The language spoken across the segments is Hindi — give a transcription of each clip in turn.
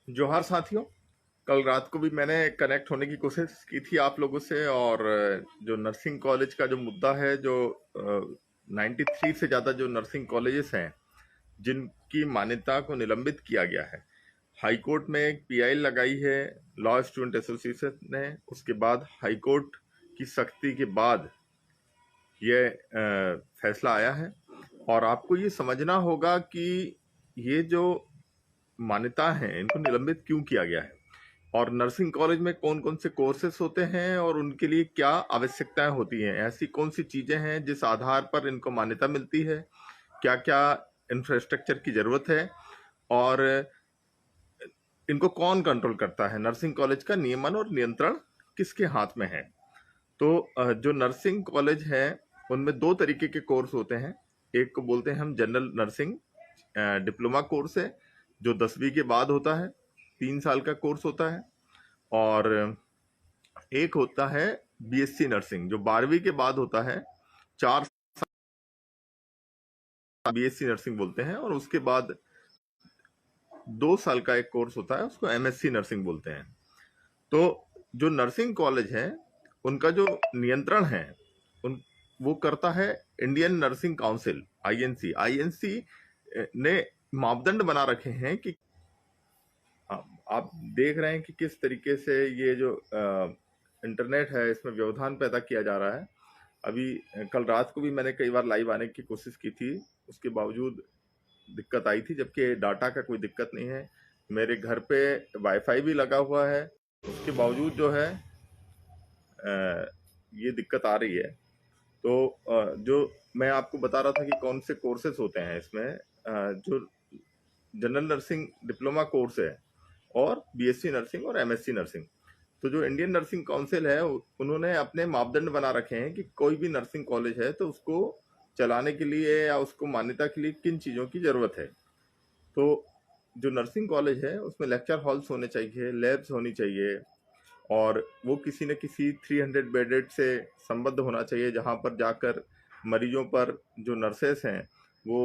जोहार साथियों। कल रात को भी मैंने कनेक्ट होने की कोशिश की थी आप लोगों से, और जो नर्सिंग कॉलेज का जो मुद्दा है, जो 93 से ज़्यादा जो नर्सिंग कॉलेजेस हैं जिनकी मान्यता को निलंबित किया गया है, हाई कोर्ट में एक पीआई लगाई है लॉ स्टूडेंट एसोसिएशन ने। उसके बाद हाई कोर्ट की सख्ती के बाद ये फैसला आया है। और आपको ये समझना होगा कि ये जो मान्यता है इनको निलंबित क्यों किया गया है, और नर्सिंग कॉलेज में कौन कौन से कोर्सेस होते हैं और उनके लिए क्या आवश्यकताएं होती हैं, ऐसी कौन सी चीजें हैं जिस आधार पर इनको मान्यता मिलती है, क्या क्या इंफ्रास्ट्रक्चर की जरूरत है, और इनको कौन कंट्रोल करता है। नर्सिंग कॉलेज का नियमन और नियंत्रण किसके हाथ में है। तो जो नर्सिंग कॉलेज है उनमें दो तरीके के कोर्स होते हैं। एक को बोलते हैं हम जनरल नर्सिंग डिप्लोमा कोर्स है, जो 10वीं के बाद होता है, 3 साल का कोर्स होता है। और एक होता है बीएससी नर्सिंग, जो 12वीं के बाद होता है, 4 बीएससी नर्सिंग बोलते हैं। और उसके बाद 2 साल का एक कोर्स होता है, उसको एमएससी नर्सिंग बोलते हैं। तो जो नर्सिंग कॉलेज है उनका जो नियंत्रण है उन वो करता है Indian nursing council, INC. INC ने मापदंड बना रखे हैं कि आप देख रहे हैं कि किस तरीके से ये जो इंटरनेट है इसमें व्यवधान पैदा किया जा रहा है। अभी कल रात को भी मैंने कई बार लाइव आने की कोशिश की थी, उसके बावजूद दिक्कत आई थी, जबकि डाटा का कोई दिक्कत नहीं है। मेरे घर पे वाईफाई भी लगा हुआ है, उसके बावजूद जो है ये दिक्कत आ रही है। तो जो मैं आपको बता रहा था कि कौन से कोर्सेज होते हैं इसमें, जो जनरल नर्सिंग डिप्लोमा कोर्स है, और बीएससी नर्सिंग और एमएससी नर्सिंग। तो जो इंडियन नर्सिंग काउंसिल है उन्होंने अपने मापदंड बना रखे हैं कि कोई भी नर्सिंग कॉलेज है तो उसको चलाने के लिए या उसको मान्यता के लिए किन चीज़ों की ज़रूरत है। तो जो नर्सिंग कॉलेज है उसमें लेक्चर हॉल्स होने चाहिए, लैब्स होनी चाहिए, और वो किसी न किसी 300 बेडेड से संबद्ध होना चाहिए, जहाँ पर जाकर मरीजों पर जो नर्सेस हैं वो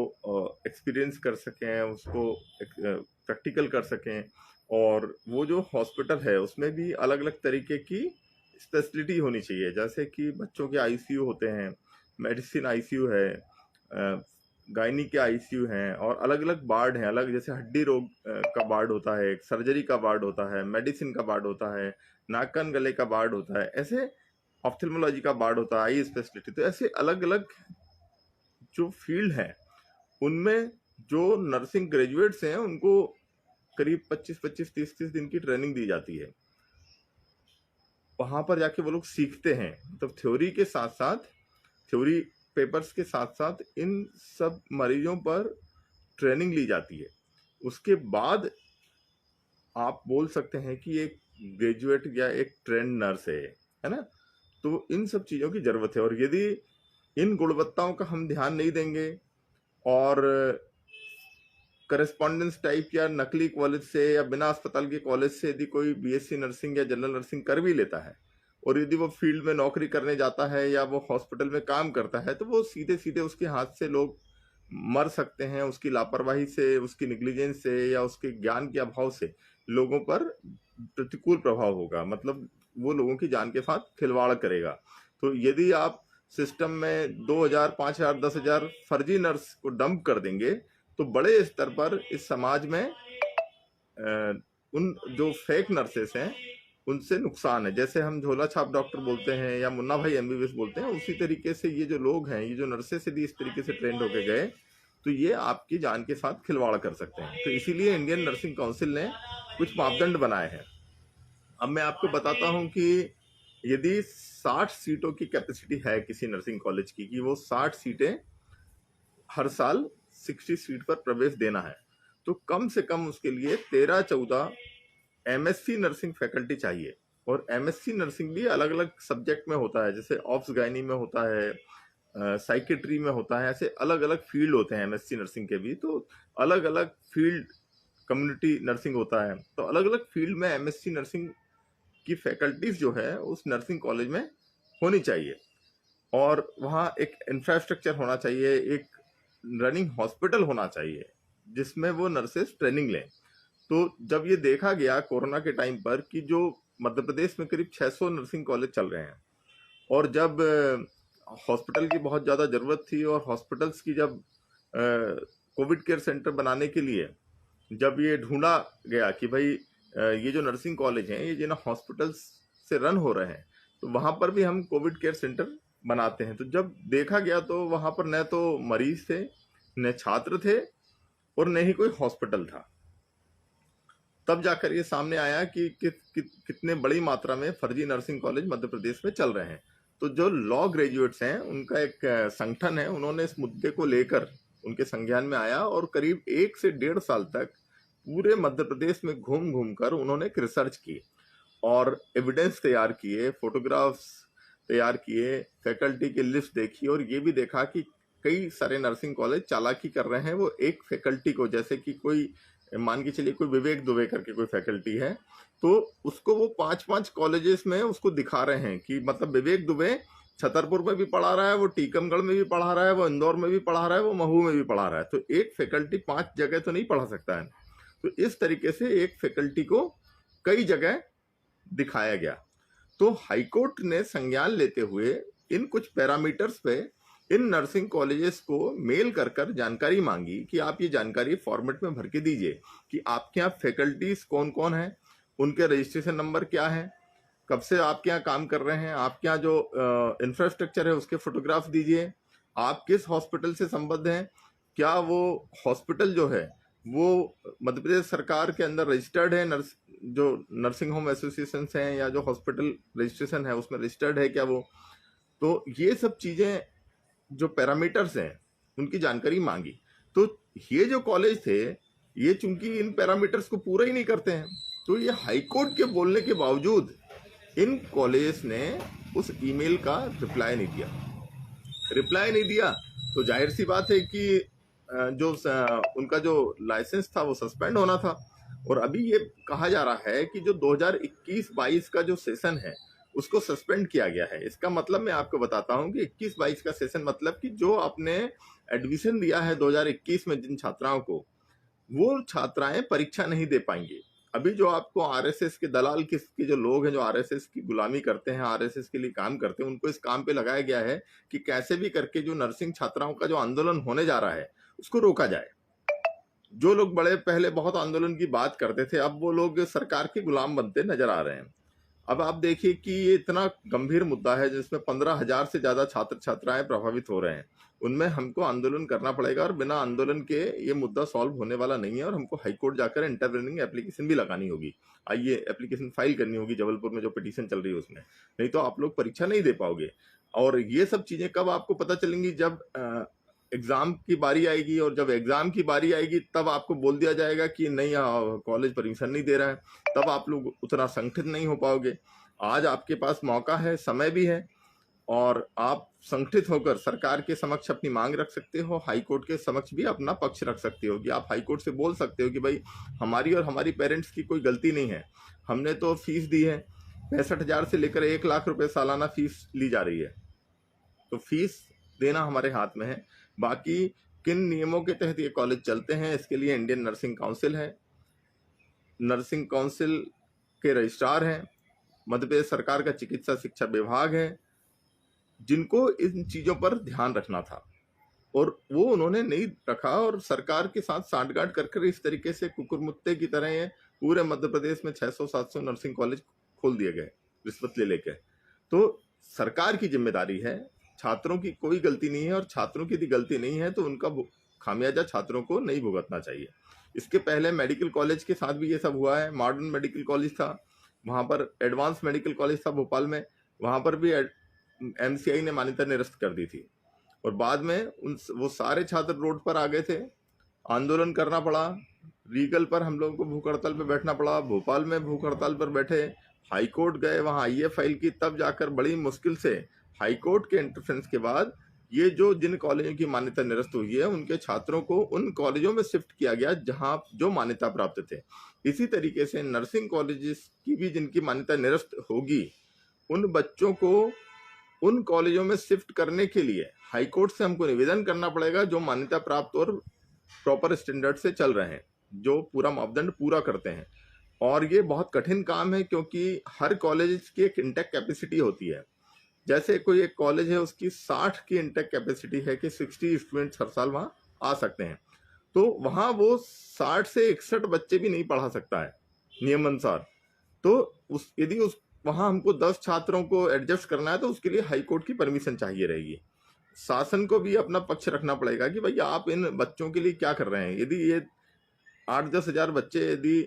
एक्सपीरियंस कर सकें, उसको प्रैक्टिकल कर सकें। और वो जो हॉस्पिटल है उसमें भी अलग अलग तरीके की स्पेशलिटी होनी चाहिए, जैसे कि बच्चों के आईसीयू होते हैं, मेडिसिन आईसीयू है, गायनी के आईसीयू हैं, और अलग अलग वार्ड हैं। अलग जैसे हड्डी रोग का वार्ड होता है, एक सर्जरी का वार्ड होता है, मेडिसिन का वार्ड होता है, नाक कान गले का वार्ड होता है, ऐसे ऑप्थेल्मोलॉजी का वार्ड होता है, आई स्पेशलिटी। तो ऐसे अलग अलग जो फील्ड है उनमें जो नर्सिंग ग्रेजुएट्स हैं उनको करीब 25-25, 30-30 दिन की ट्रेनिंग दी जाती है। वहां पर जाके वो लोग सीखते हैं, मतलब थ्योरी के साथ साथ, थ्योरी पेपर्स के साथ साथ इन सब मरीजों पर ट्रेनिंग ली जाती है। उसके बाद आप बोल सकते हैं कि एक ग्रेजुएट या एक ट्रेंड नर्स है ना। तो इन सब चीज़ों की ज़रूरत है, और यदि इन गुणवत्ताओं का हम ध्यान नहीं देंगे और करस्पॉन्डेंस टाइप या नकली कॉलेज से या बिना अस्पताल के कॉलेज से यदि कोई बीएससी नर्सिंग या जनरल नर्सिंग कर भी लेता है, और यदि वो फील्ड में नौकरी करने जाता है या वो हॉस्पिटल में काम करता है, तो वो सीधे सीधे उसके हाथ से लोग मर सकते हैं, उसकी लापरवाही से, उसकी निग्लिजेंस से, या उसके ज्ञान के अभाव से लोगों पर प्रतिकूल प्रभाव होगा। मतलब वो लोगों की जान के साथ खिलवाड़ करेगा। तो यदि आप सिस्टम में 2000, 5000, 10,000 फर्जी नर्स को डंप कर देंगे, तो बड़े स्तर पर इस समाज में उन जो फेक नर्सेस हैं उनसे नुकसान है। जैसे हम झोला छाप डॉक्टर बोलते हैं या मुन्ना भाई एमबीबीएस बोलते हैं, उसी तरीके से ये जो लोग हैं, ये जो नर्सेस यदि इस तरीके से ट्रेंड होके गए तो ये आपकी जान के साथ खिलवाड़ कर सकते हैं। तो इसीलिए इंडियन नर्सिंग काउंसिल ने कुछ मापदंड बनाए हैं। अब मैं आपको बताता हूं कि यदि 60 सीटों की कैपेसिटी है किसी नर्सिंग कॉलेज की, कि वो 60 सीटें हर साल 60 सीट पर प्रवेश देना है, तो कम से कम उसके लिए 13-14 एमएससी नर्सिंग फैकल्टी चाहिए। और एमएससी नर्सिंग भी अलग अलग सब्जेक्ट में होता है, जैसे ऑप्स गायनी में होता है, साइकेट्री में होता है, ऐसे अलग अलग फील्ड होते हैं एमएससी नर्सिंग के भी। तो अलग अलग फील्ड, कम्युनिटी नर्सिंग होता है, तो अलग अलग फील्ड में एमएससी नर्सिंग की फैकल्टीज जो है उस नर्सिंग कॉलेज में होनी चाहिए। और वहाँ एक इंफ्रास्ट्रक्चर होना चाहिए, एक रनिंग हॉस्पिटल होना चाहिए जिसमें वो नर्सेस ट्रेनिंग लें। तो जब ये देखा गया कोरोना के टाइम पर कि जो मध्य प्रदेश में करीब 600 नर्सिंग कॉलेज चल रहे हैं, और जब हॉस्पिटल की बहुत ज़्यादा ज़रूरत थी, और हॉस्पिटल्स की जब कोविड केयर सेंटर बनाने के लिए जब ये ढूंढा गया कि भाई ये जो नर्सिंग कॉलेज हैं ये जिन हॉस्पिटल्स से रन हो रहे हैं, तो वहाँ पर भी हम कोविड केयर सेंटर बनाते हैं। तो जब देखा गया तो वहाँ पर न तो मरीज थे, न छात्र थे, और न ही कोई हॉस्पिटल था। तब जाकर ये सामने आया कि कितने बड़ी मात्रा में फर्जी नर्सिंग कॉलेज मध्य प्रदेश में चल रहे हैं। तो जो लॉ ग्रेजुएट्स हैं उनका एक संगठन है, उन्होंने इस मुद्दे को लेकर उनके संज्ञान में आया, और करीब 1 से 1.5 साल तक पूरे मध्य प्रदेश में घूम घूम कर उन्होंने एक रिसर्च की और एविडेंस तैयार किए, फोटोग्राफ्स तैयार किए, फैकल्टी की लिस्ट देखी, और ये भी देखा कि कई सारे नर्सिंग कॉलेज चालाकी कर रहे हैं। वो एक फैकल्टी को, जैसे कि कोई मान के चलिए कोई विवेक दुबे करके कोई फैकल्टी है, तो उसको वो 5-5 कॉलेजेस में उसको दिखा रहे हैं कि मतलब विवेक दुबे छतरपुर में भी पढ़ा रहा है, वो टीकमगढ़ में भी पढ़ा रहा है, वो इंदौर में भी पढ़ा रहा है, वो महू में भी पढ़ा रहा है। तो एक फैकल्टी 5 जगह तो नहीं पढ़ा सकता है। तो इस तरीके से एक फैकल्टी को कई जगह दिखाया गया। तो हाईकोर्ट ने संज्ञान लेते हुए इन कुछ पैरामीटर्स पे इन नर्सिंग कॉलेजेस को मेल कर कर जानकारी मांगी कि आप ये जानकारी फॉर्मेट में भर के दीजिए कि आपके यहाँ फैकल्टीज कौन कौन है, उनके रजिस्ट्रेशन नंबर क्या है, कब से आपके यहाँ काम कर रहे हैं, आपके यहाँ जो इंफ्रास्ट्रक्चर है उसके फोटोग्राफ दीजिए, आप किस हॉस्पिटल से संबद्ध हैं, क्या वो हॉस्पिटल जो है वो मध्य प्रदेश सरकार के अंदर रजिस्टर्ड है, जो नर्सिंग होम एसोसिएशन हैं या जो हॉस्पिटल रजिस्ट्रेशन है उसमें रजिस्टर्ड है क्या वो। तो ये सब चीज़ें जो पैरामीटर्स हैं उनकी जानकारी मांगी। तो ये जो कॉलेज थे ये चूंकि इन पैरामीटर्स को पूरा ही नहीं करते हैं, तो ये हाईकोर्ट के बोलने के बावजूद इन कॉलेज ने उस ईमेल का रिप्लाई नहीं दिया। तो जाहिर सी बात है कि जो उनका जो लाइसेंस था वो सस्पेंड होना था। और अभी ये कहा जा रहा है कि जो 2021-22 का जो सेशन है उसको सस्पेंड किया गया है। इसका मतलब मैं आपको बताता हूं कि 21-22 का सेशन मतलब कि जो आपने एडमिशन दिया है 2021 में जिन छात्राओं को, वो छात्राएं परीक्षा नहीं दे पाएंगी। अभी जो आपको आरएसएस के दलाल के जो लोग हैं जो आरएसएस की गुलामी करते हैं, आरएसएस के लिए काम करते हैं, उनको इस काम पे लगाया गया है कि कैसे भी करके जो नर्सिंग छात्राओं का जो आंदोलन होने जा रहा है उसको रोका जाए। जो लोग बड़े पहले बहुत आंदोलन की बात करते थे, अब वो लोग सरकार के गुलाम बनते नजर आ रहे हैं। अब आप देखिए कि ये इतना गंभीर मुद्दा है जिसमें 15,000 से ज्यादा छात्र छात्राएं प्रभावित हो रहे हैं, उनमें हमको आंदोलन करना पड़ेगा, और बिना आंदोलन के ये मुद्दा सॉल्व होने वाला नहीं है। और हमको हाईकोर्ट जाकर इंटरवेनिंग एप्लीकेशन भी लगानी होगी, आइए एप्लीकेशन फाइल करनी होगी जबलपुर में जो पिटीशन चल रही है उसमें, नहीं तो आप लोग परीक्षा नहीं दे पाओगे। और ये सब चीजें कब आपको पता चलेंगी, जब एग्जाम की बारी आएगी, और जब एग्जाम की बारी आएगी तब आपको बोल दिया जाएगा कि नहीं कॉलेज परमिशन नहीं दे रहा है, तब आप लोग उतना संगठित नहीं हो पाओगे। आज आपके पास मौका है, समय भी है, और आप संगठित होकर सरकार के समक्ष अपनी मांग रख सकते हो, हाईकोर्ट के समक्ष भी अपना पक्ष रख सकते हो कि आप हाईकोर्ट से बोल सकते हो कि भाई हमारी और हमारी पेरेंट्स की कोई गलती नहीं है, हमने तो फीस दी है, 65,000 से लेकर 1 लाख रुपए सालाना फीस ली जा रही है, तो फीस देना हमारे हाथ में है। बाकी किन नियमों के तहत ये कॉलेज चलते हैं इसके लिए इंडियन नर्सिंग काउंसिल है, नर्सिंग काउंसिल के रजिस्ट्रार हैं, मध्य प्रदेश सरकार का चिकित्सा शिक्षा विभाग है, जिनको इन चीजों पर ध्यान रखना था, और वो उन्होंने नहीं रखा, और सरकार के साथ सांठगांठ कर इस तरीके से कुकुरमुत्ते की तरह ये पूरे मध्य प्रदेश में 600-700 नर्सिंग कॉलेज खोल दिए गए रिश्वत ले लेके। तो सरकार की जिम्मेदारी है, छात्रों की कोई गलती नहीं है, और छात्रों की यदि गलती नहीं है तो उनका खामियाजा छात्रों को नहीं भुगतना चाहिए। इसके पहले मेडिकल कॉलेज के साथ भी ये सब हुआ है। मॉडर्न मेडिकल कॉलेज था, वहां पर एडवांस मेडिकल कॉलेज था भोपाल में, वहां पर भी एमसीआई ने मान्यता निरस्त कर दी थी, और बाद में वो सारे छात्र रोड पर आ गए थे, आंदोलन करना पड़ा, रीगल पर हम लोगों को भूख हड़ताल पर बैठना पड़ा, भोपाल में भूख हड़ताल पर बैठे, हाईकोर्ट गए, वहां आईए फाइल की, तब जाकर बड़ी मुश्किल से हाईकोर्ट के इंटरफेरेंस के बाद ये जो जिन कॉलेजों की मान्यता निरस्त हुई है उनके छात्रों को उन कॉलेजों में शिफ्ट किया गया जहां जो मान्यता प्राप्त थे। इसी तरीके से नर्सिंग कॉलेजेस की भी जिनकी मान्यता निरस्त होगी, उन बच्चों को उन कॉलेजों में शिफ्ट करने के लिए हाईकोर्ट से हमको निवेदन करना पड़ेगा जो मान्यता प्राप्त और प्रॉपर स्टैंडर्ड से चल रहे हैं, जो पूरा मापदंड पूरा करते हैं। और ये बहुत कठिन काम है क्योंकि हर कॉलेज की एक इंटेक कैपेसिटी होती है। जैसे कोई एक कॉलेज है, उसकी 60 की इंटेक कैपेसिटी है कि 60 स्टूडेंट्स हर साल वहाँ आ सकते हैं, तो वहाँ वो 60 से 61 बच्चे भी नहीं पढ़ा सकता है नियमानुसार। तो उस यदि उस वहाँ हमको 10 छात्रों को एडजस्ट करना है तो उसके लिए हाई कोर्ट की परमिशन चाहिए रहेगी। शासन को भी अपना पक्ष रखना पड़ेगा कि भाई आप इन बच्चों के लिए क्या कर रहे हैं। यदि ये 8-10 हजार बच्चे यदि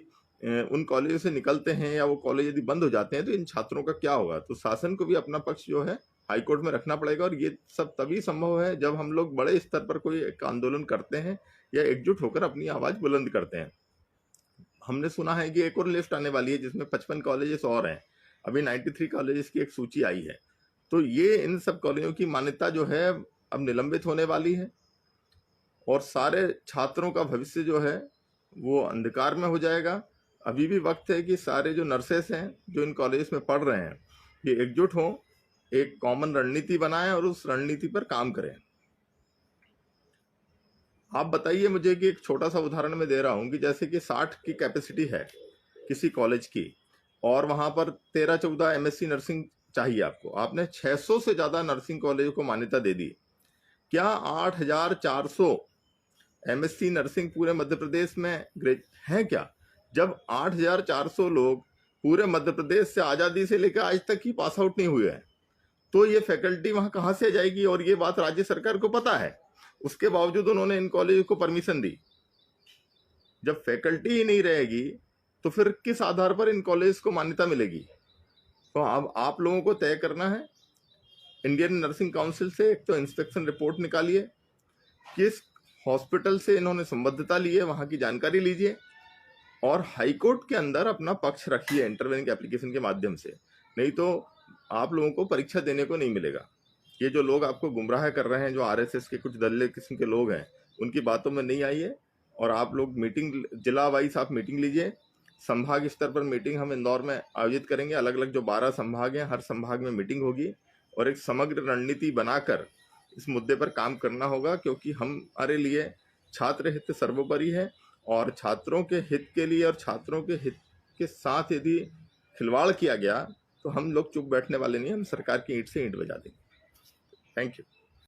उन कॉलेजों से निकलते हैं या वो कॉलेज यदि बंद हो जाते हैं तो इन छात्रों का क्या होगा। तो शासन को भी अपना पक्ष जो है हाई कोर्ट में रखना पड़ेगा। और ये सब तभी संभव है जब हम लोग बड़े स्तर पर कोई एक आंदोलन करते हैं या एकजुट होकर अपनी आवाज बुलंद करते हैं। हमने सुना है कि एक और लिस्ट आने वाली है जिसमें 55 कॉलेजेस और हैं। अभी 93 कॉलेजेस की एक सूची आई है। तो ये इन सब कॉलेजों की मान्यता जो है अब निलंबित होने वाली है और सारे छात्रों का भविष्य जो है वो अंधकार में हो जाएगा। अभी भी वक्त है कि सारे जो नर्सेस हैं जो इन कॉलेज में पढ़ रहे हैं ये एकजुट हों, एक कॉमन रणनीति बनाएं और उस रणनीति पर काम करें। आप बताइए मुझे कि एक छोटा सा उदाहरण मैं दे रहा हूं कि जैसे कि 60 की कैपेसिटी है किसी कॉलेज की और वहां पर 13-14 एमएससी नर्सिंग चाहिए आपको, आपने 600 से ज्यादा नर्सिंग कॉलेज को मान्यता दे दी। क्या 8,400 एमएससी नर्सिंग पूरे मध्य प्रदेश में है क्या? जब 8,400 लोग पूरे मध्य प्रदेश से आजादी से लेकर आज तक ही पास आउट नहीं हुए हैं तो ये फैकल्टी वहां कहां से जाएगी? और ये बात राज्य सरकार को पता है, उसके बावजूद उन्होंने इन कॉलेज को परमिशन दी। जब फैकल्टी ही नहीं रहेगी तो फिर किस आधार पर इन कॉलेज को मान्यता मिलेगी? तो अब आप लोगों को तय करना है। इंडियन नर्सिंग काउंसिल से एक तो इंस्पेक्शन रिपोर्ट निकालिए, किस हॉस्पिटल से इन्होंने संबद्धता ली है वहां की जानकारी लीजिए और हाईकोर्ट के अंदर अपना पक्ष रखिए इंटरवेनिंग एप्लीकेशन के माध्यम से। नहीं तो आप लोगों को परीक्षा देने को नहीं मिलेगा। ये जो लोग आपको गुमराह कर रहे हैं, जो आरएसएस के कुछ दल्ले किस्म के लोग हैं, उनकी बातों में नहीं आइए। और आप लोग मीटिंग जिला वाइज आप मीटिंग लीजिए, संभाग स्तर पर मीटिंग हम इंदौर में आयोजित करेंगे। अलग अलग जो 12 संभाग हैं हर संभाग में मीटिंग होगी और एक समग्र रणनीति बनाकर इस मुद्दे पर काम करना होगा क्योंकि हमारे लिए छात्र हित सर्वोपरि है। और छात्रों के हित के लिए और छात्रों के हित के साथ यदि खिलवाड़ किया गया तो हम लोग चुप बैठने वाले नहीं, हम सरकार की ईंट से ईंट बजा देंगे। Thank you.